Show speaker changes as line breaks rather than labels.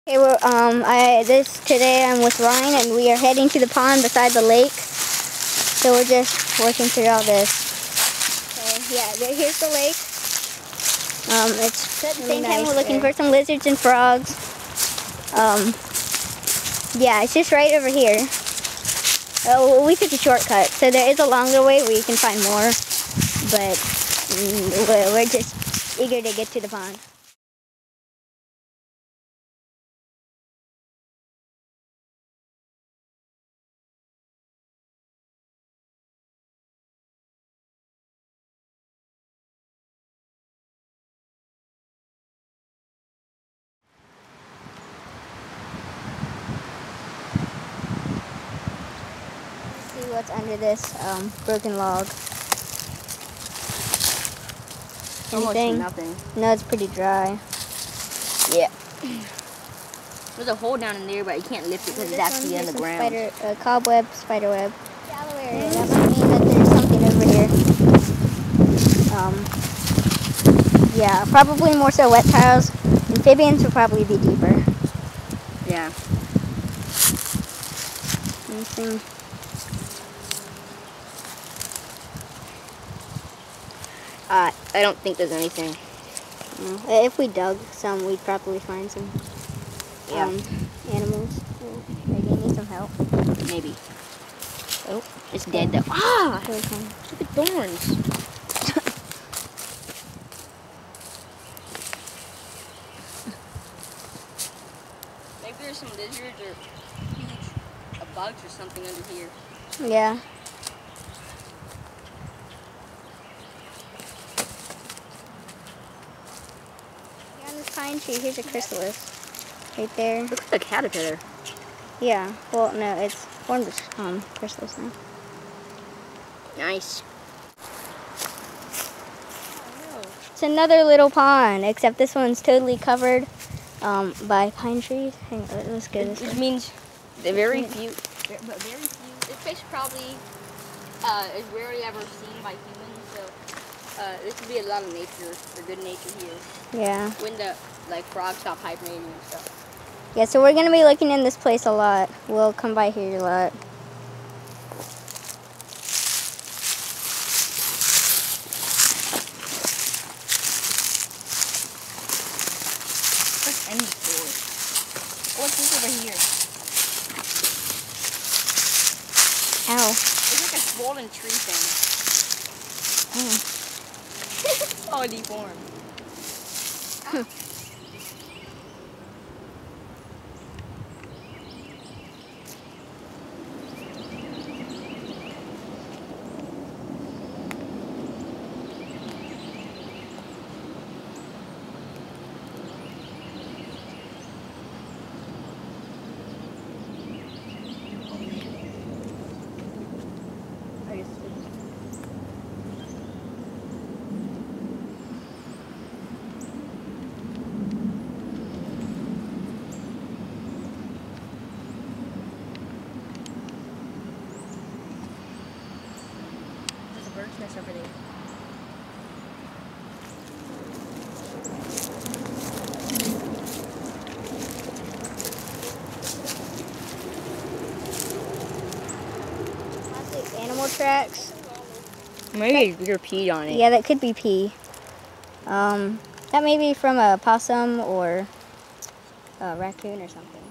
Okay, today I'm with Ryan and we are heading to the pond beside the lake. So we're just working through all this. So yeah, here's the lake. It's at the same time we're looking for some lizards and frogs. Yeah, it's just right over here. Oh, we took a shortcut, so there is a longer way where you can find more, but we're just eager to get to the pond. See what's under this broken log. Anything?
Almost nothing.
No, it's pretty dry.
Yeah. There's a hole down in there, but you can't lift it because it's actually on the ground.
Cobweb, spider web. Shallow area. That might mean that there's something over here. Yeah, probably more so reptiles. Amphibians will probably be deeper.
Yeah.
Anything?
I don't think there's anything.
No. If we dug some, we'd probably find some animals. Maybe they need some help.
Maybe.
Oh,
it's dead though. Ah!
Here we come.
Look at thorns. Maybe there's some lizards or huge bugs or something under here.
Yeah. On this pine tree, here's a chrysalis. Right there.
Looks like a caterpillar.
Yeah. Well, no, it's formed a chrysalis now.
Nice.
It's another little pond, except this one's totally covered by pine trees. Hang on, let's go this way.
It means they're very few. This fish probably is rarely ever seen by humans, so this would be a lot of nature, or good nature here.
Yeah.
When the frogs stop hibernating and stuff.
Yeah, so we're gonna be looking in this place a lot. We'll come by here a lot.
What's any for? What's this over here?
Ow.
It's like a swollen tree thing.
Mm.
Oh, deformed. Bird's nest over there.
Plastic animal tracks.
Maybe you're peed on it.
Yeah, that could be pee. That may be from a possum or a raccoon or something.